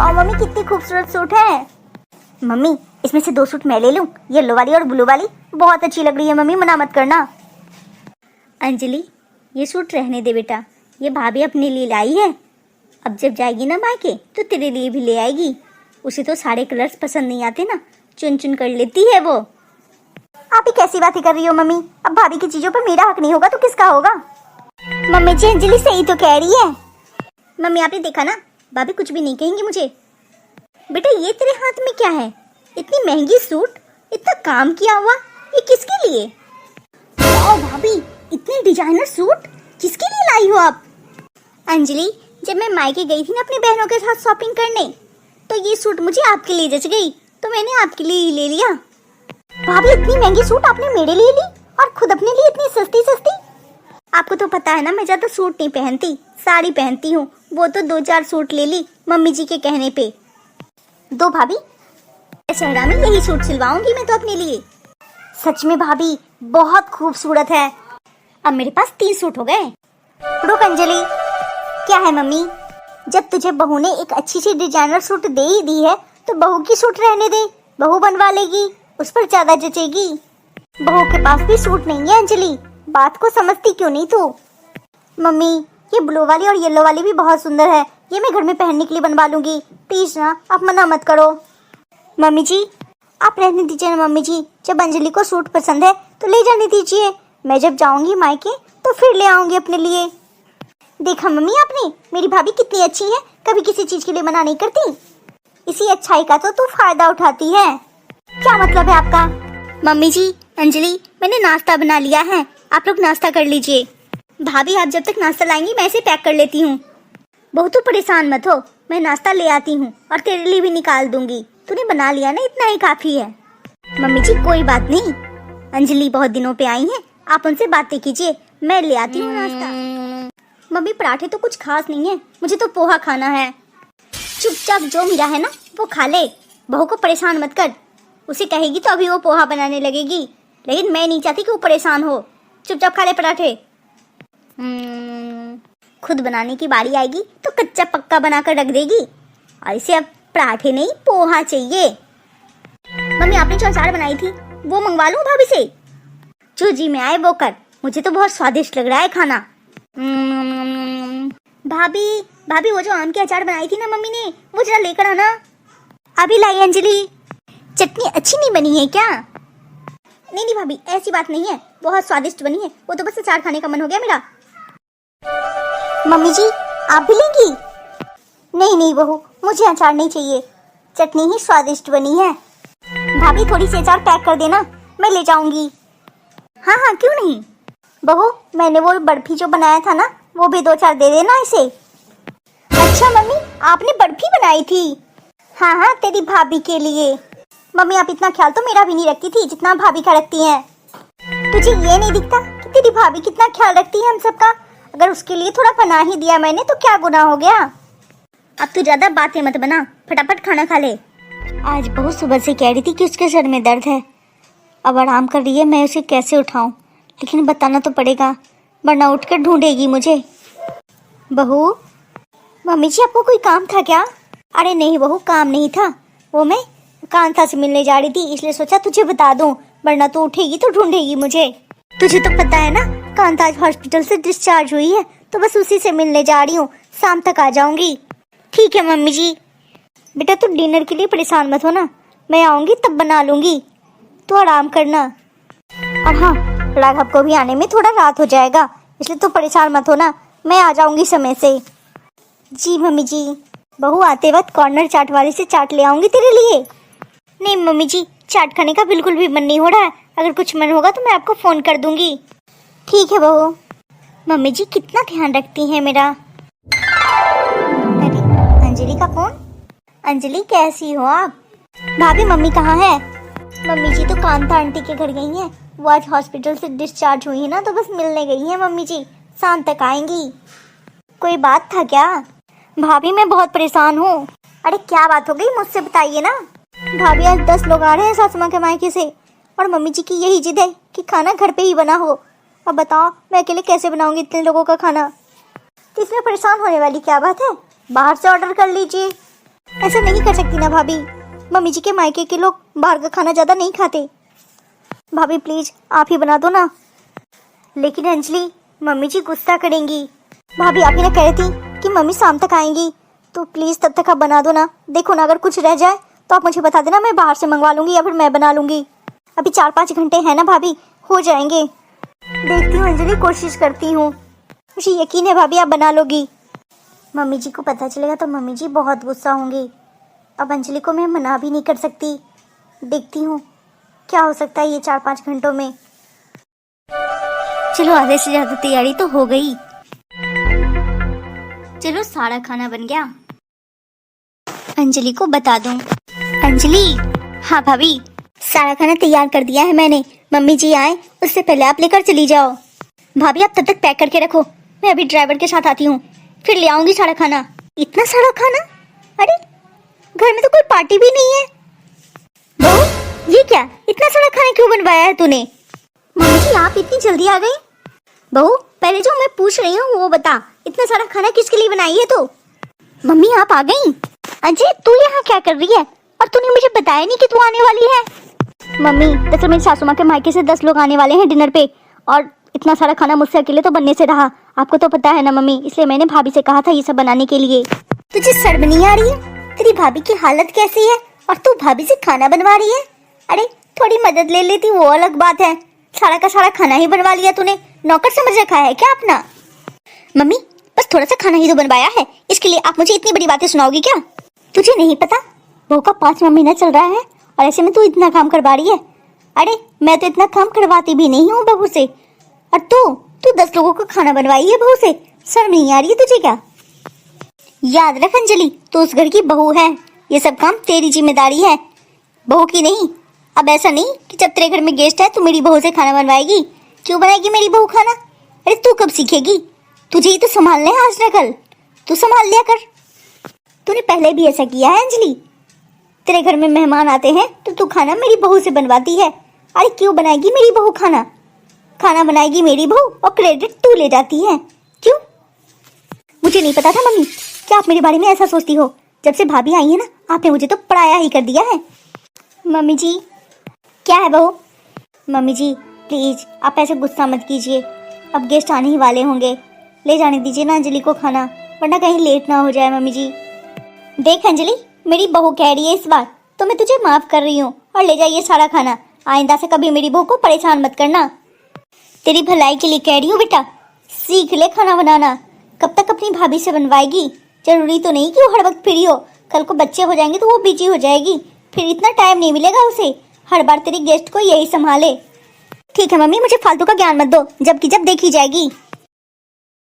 वाह मम्मी, कितनी खूबसूरत सूट है। मम्मी इसमें से 2 सूट मैं ले लूं, येलो वाली और ब्लू वाली। बहुत अच्छी लग रही है मम्मी, मना मत करना। अंजलि ये सूट रहने दे बेटा, ये भाभी अपने लिए लाई है। अब जब जाएगी ना मायके तो तेरे लिए भी ले आएगी। उसे तो सारे कलर्स पसंद नहीं आते ना, चुन चुन कर लेती है वो। आप ही कैसी बातें कर रही हो मम्मी, अब भाभी की चीजों पर मेरा हक नहीं होगा तो किसका होगा। मम्मी जी अंजलि सही तो कह रही है। मम्मी आपने देखा ना, भाभी कुछ भी नहीं कहेंगी मुझे। बेटा ये तेरे हाथ में क्या है? इतनी महंगी सूट, इतना काम किया हुआ, ये किसके लिए? वाह भाभी, इतनी डिजाइनर सूट किसके लिए लाई हो आप? अंजलि जब मैं मायके गई थी ना अपनी बहनों के साथ शॉपिंग करने, तो ये सूट मुझे आपके लिए जच गई, तो मैंने आपके लिए ही ले लिया। भाभी इतनी महंगी सूट आपने मेरे लिए ली और खुद अपने लिए इतनी सस्ती सस्ती। आपको तो पता है ना मैं ज्यादा सूट नहीं पहनती, साड़ी पहनती हूँ। वो तो 2-4 सूट ले ली मम्मी जी के कहने पे। दो भाभी, शहरा में यही सूट सिलवाऊंगी मैं तो अपने लिए। सच में भाभी बहुत खूबसूरत है। अब मेरे पास 3 सूट हो गए। रुक अंजलि, क्या है मम्मी? जब तुझे बहू ने एक अच्छी सी डिजाइनर सूट दे ही दी है तो बहू की सूट रहने दे, बहू बनवा लेगी, उस पर ज्यादा जचेगी। बहू के पास भी सूट नहीं है अंजलि, बात को समझती क्यों नहीं तू? मम्मी ये ब्लू वाली और येलो वाली भी बहुत सुंदर है, ये मैं घर में पहनने के लिए बनवा लूंगी। प्लीज ना, आप मना मत करो। मम्मी जी आप रहने दीजिए ना मम्मी जी, जब अंजलि को सूट पसंद है तो ले जाने दीजिए। मैं जब जाऊंगी मायके तो फिर ले आऊंगी अपने लिए। देखा मम्मी आपने, मेरी भाभी कितनी अच्छी है, कभी किसी चीज के लिए मना नहीं करती। इसी अच्छाई का तो तू फायदा उठाती है। क्या मतलब है आपका? मम्मी जी अंजलि मैंने नाश्ता बना लिया है, आप लोग नाश्ता कर लीजिए। भाभी आप जब तक नाश्ता लाएंगी मैं इसे पैक कर लेती हूँ। बहुत परेशान मत हो, मैं नाश्ता ले आती हूँ और तेरे लिए भी निकाल दूंगी। तूने बना लिया ना, इतना ही काफी है। मम्मी जी कोई बात नहीं, अंजलि बहुत दिनों पे आई है, आप उनसे बातें कीजिए, मैं ले आती हूँ नाश्ता। मम्मी पराठे तो कुछ खास नहीं है, मुझे तो पोहा खाना है। चुपचाप जो मिला है ना वो खा ले, बहू को परेशान मत कर। उसे कहेगी तो अभी वो पोहा बनाने लगेगी, लेकिन मैं नहीं चाहती कि वो परेशान हो। चुपचाप खा ले पराठे। खुद बनाने की बारी आएगी तो कच्चा पक्का बनाकर रख देगी, और इसे अब पराठे नहीं पोहा चाहिए। मम्मी आपने जो अचार बनाई थी वो मंगवा लूं भाभी से? जो जी में आए वो कर, मुझे तो बहुत स्वादिष्ट लग रहा है खाना। भाभी भाभी वो जो आम की अचार बनाई थी ना मम्मी ने, वो जरा लेकर आना। अभी लाई अंजलि। चटनी अच्छी नहीं बनी है क्या? नहीं नहीं भाभी ऐसी बात नहीं है, बहुत स्वादिष्ट बनी है, वो तो बस अचार खाने का मन हो गया मेरा। मम्मी जी आप भी लेंगी? नहीं नहीं बहू, मुझे अचार नहीं चाहिए, चटनी ही स्वादिष्ट बनी है। भाभी थोड़ी सी अचार पैक कर देना, मैं ले जाऊंगी। हाँ हाँ क्यों नहीं। बहू मैंने वो बर्फी जो बनाया था ना, वो भी 2-4 दे देना इसे। अच्छा मम्मी आपने बर्फी बनाई थी? हाँ हाँ तेरी भाभी के लिए। मम्मी आप इतना ख्याल तो मेरा भी नहीं रखती थी जितना भाभी का रखती हैं। तुझे ये नहीं दिखता कि तेरी भाभी कितना ख्याल रखती है हम सबका? अगर उसके लिए थोड़ा पनाह ही दिया मैंने तो क्या गुनाह हो गया। अब तू ज्यादा बातें मत बना, फटाफट खाना खा ले। आज बहुत सुबह से कह रही थी कि उसके सर में दर्द है, अब आराम कर रही है, मैं उसे कैसे उठाऊं? लेकिन बताना तो पड़ेगा वरना उठकर ढूंढेगी मुझे। बहू मम्मी जी आपको कोई काम था क्या? अरे नहीं बहू काम नहीं था, वो मैं कांता से मिलने जा रही थी इसलिए सोचा तुझे बता दूं, वरना तू उठेगी तो ढूंढेगी मुझे। तुझे तो पता है ना कांता आज हॉस्पिटल से डिस्चार्ज हुई है, तो बस उसी से मिलने जा रही हूँ, शाम तक आ जाऊंगी। ठीक है मम्मी जी। बेटा तू डिनर के लिए परेशान मत हो ना, मैं आऊंगी तब बना लूंगी, तू आराम करना। और हाँ राघव को भी आने में थोड़ा रात हो जाएगा, इसलिए तू परेशान मत हो ना, मैं आ जाऊंगी समय से। जी मम्मी जी। बहू आते वक्त कॉर्नर चाट वाले से चाट ले आऊंगी तेरे लिए। नहीं मम्मी जी चाट खाने का बिल्कुल भी मन नहीं हो रहा है, अगर कुछ मन होगा तो मैं आपको फोन कर दूंगी। ठीक है बहू। मम्मी जी कितना ध्यान रखती हैं मेरा। अरे अंजलि का फोन। अंजलि कैसी हो आप? भाभी मम्मी कहाँ है? मम्मी जी तो कांता आंटी के घर गई हैं, वो आज हॉस्पिटल से डिस्चार्ज हुई है ना, तो बस मिलने गई हैं मम्मी जी, शाम तक आएंगी। कोई बात था क्या? भाभी मैं बहुत परेशान हूँ। अरे क्या बात हो गई मुझसे बताइए ना। भाभी आज 10 लोग आ रहे हैं सासू माँ के मायके से, और मम्मी जी की यही जिद है कि खाना घर पे ही बना हो। अब बताओ मैं अकेले कैसे बनाऊंगी इतने लोगों का खाना? तो इसमें परेशान होने वाली क्या बात है, बाहर से ऑर्डर कर लीजिए। ऐसा नहीं कर सकती ना भाभी, मम्मी जी के मायके के लोग बाहर का खाना ज़्यादा नहीं खाते। भाभी प्लीज आप ही बना दो ना। लेकिन अंजलि मम्मी जी गुस्सा करेंगी। भाभी आप ही ना कह रही थी कि मम्मी शाम तक आएंगी, तो प्लीज तब तक आप बना दो ना। देखो ना अगर कुछ रह जाए तो आप मुझे बता देना, मैं बाहर से मंगवा लूंगी या फिर मैं बना लूंगी। अभी 4-5 घंटे हैं ना भाभी, हो जाएंगे। देखती हूँ अंजलि, कोशिश करती हूँ। मुझे यकीन है भाभी आप बना लोगी। मम्मी जी को पता चलेगा तो मम्मी जी बहुत गुस्सा होंगी। अब अंजलि को मैं मना भी नहीं कर सकती। देखती हूँ क्या हो सकता है ये 4-5 घंटों में। चलो आधे से ज्यादा तैयारी तो हो गई। चलो सारा खाना बन गया, अंजलि को बता दूं। अंजलि। हाँ भाभी, सारा खाना तैयार कर दिया है मैंने। मम्मी जी आए उससे पहले आप लेकर चली जाओ। भाभी आप तब तक पैक करके रखो, मैं अभी ड्राइवर के साथ आती हूँ, फिर ले आऊंगी सारा खाना। इतना सारा खाना? अरे घर में तो कोई पार्टी भी नहीं है। बहू ये क्या, इतना सारा खाना क्यों बनवाया है तूने? मम्मी जी आप इतनी जल्दी आ गई? बहू पहले जो मैं पूछ रही हूँ वो बता, इतना सारा खाना किसके लिए बनाई है तू? मम्मी आप आ गई? अजय तू यहाँ क्या कर रही है, और तूने मुझे बताया नहीं कि तू आने वाली है? मम्मी दरअसल मेरी सासू माँ के मायके से 10 लोग आने वाले हैं डिनर पे, और इतना सारा खाना मुझसे अकेले तो बनने से रहा। आपको तो पता है ना मम्मी, इसलिए मैंने भाभी से कहा था ये सब बनाने के लिए। तुझे शर्म नहीं आ रही है? तेरी भाभी की हालत कैसी है और तू भाभी से खाना बनवा रही है? अरे थोड़ी मदद ले लेती वो अलग बात है, सारा का सारा खाना ही बनवा लिया तूने। नौकर समझ रखा है क्या अपना? मम्मी बस थोड़ा सा खाना ही तो बनवाया है, इसके लिए आप मुझे इतनी बड़ी बातें सुनाओगी क्या? तुझे नहीं पता बहू का 5वां महीना चल रहा है और ऐसे में तू इतना काम करवा रही है? अरे मैं तो इतना काम करवाती भी नहीं हूँ बहू से, और तू 10 लोगों का खाना बनवाई है बहू से। शर्म नहीं आ रही है तुझे क्या? याद रख अंजलि, तू उस घर की बहू है, ये सब काम तेरी जिम्मेदारी है, बहू की नहीं। अब ऐसा नहीं कि जब तेरे घर में गेस्ट है तू मेरी बहू से खाना बनवाएगी। क्यों बनाएगी मेरी बहू खाना? अरे तू कब सीखेगी? तुझे ही तो संभालना है आज न कल, तू संभाल लिया कर। तूने पहले भी ऐसा किया है अंजलि, तेरे घर में मेहमान आते हैं तो तू खाना मेरी बहू से बनवाती है। अरे क्यों बनाएगी मेरी बहू खाना? खाना बनाएगी मेरी बहू और क्रेडिट तू ले जाती है, क्यों? मुझे नहीं पता था मम्मी क्या आप मेरे बारे में ऐसा सोचती हो। जब से भाभी आई है ना, आपने मुझे तो पराया ही कर दिया है। मम्मी जी क्या है बहू? मम्मी जी प्लीज आप ऐसे गुस्सा मत कीजिए, अब गेस्ट आने ही वाले होंगे, ले जाने दीजिए ना अंजलि को खाना, वरना कहीं लेट ना हो जाए। मम्मी जी देख अंजलि, मेरी बहू कह रही है इस बार तो मैं तुझे माफ कर रही हूँ, और ले जाइए सारा खाना। आइंदा से कभी मेरी बहू को परेशान मत करना, तेरी भलाई के लिए कह रही हूँ बेटा। सीख ले खाना बनाना, कब तक अपनी भाभी से बनवाएगी? जरूरी तो नहीं कि वो हर वक्त फ्री हो, कल को बच्चे हो जाएंगे तो वो बिजी हो जाएगी, फिर इतना टाइम नहीं मिलेगा उसे, हर बार तेरी गेस्ट को यही संभाले। ठीक है मम्मी, मुझे फालतू का ज्ञान मत दो, जब की जब देखी जाएगी।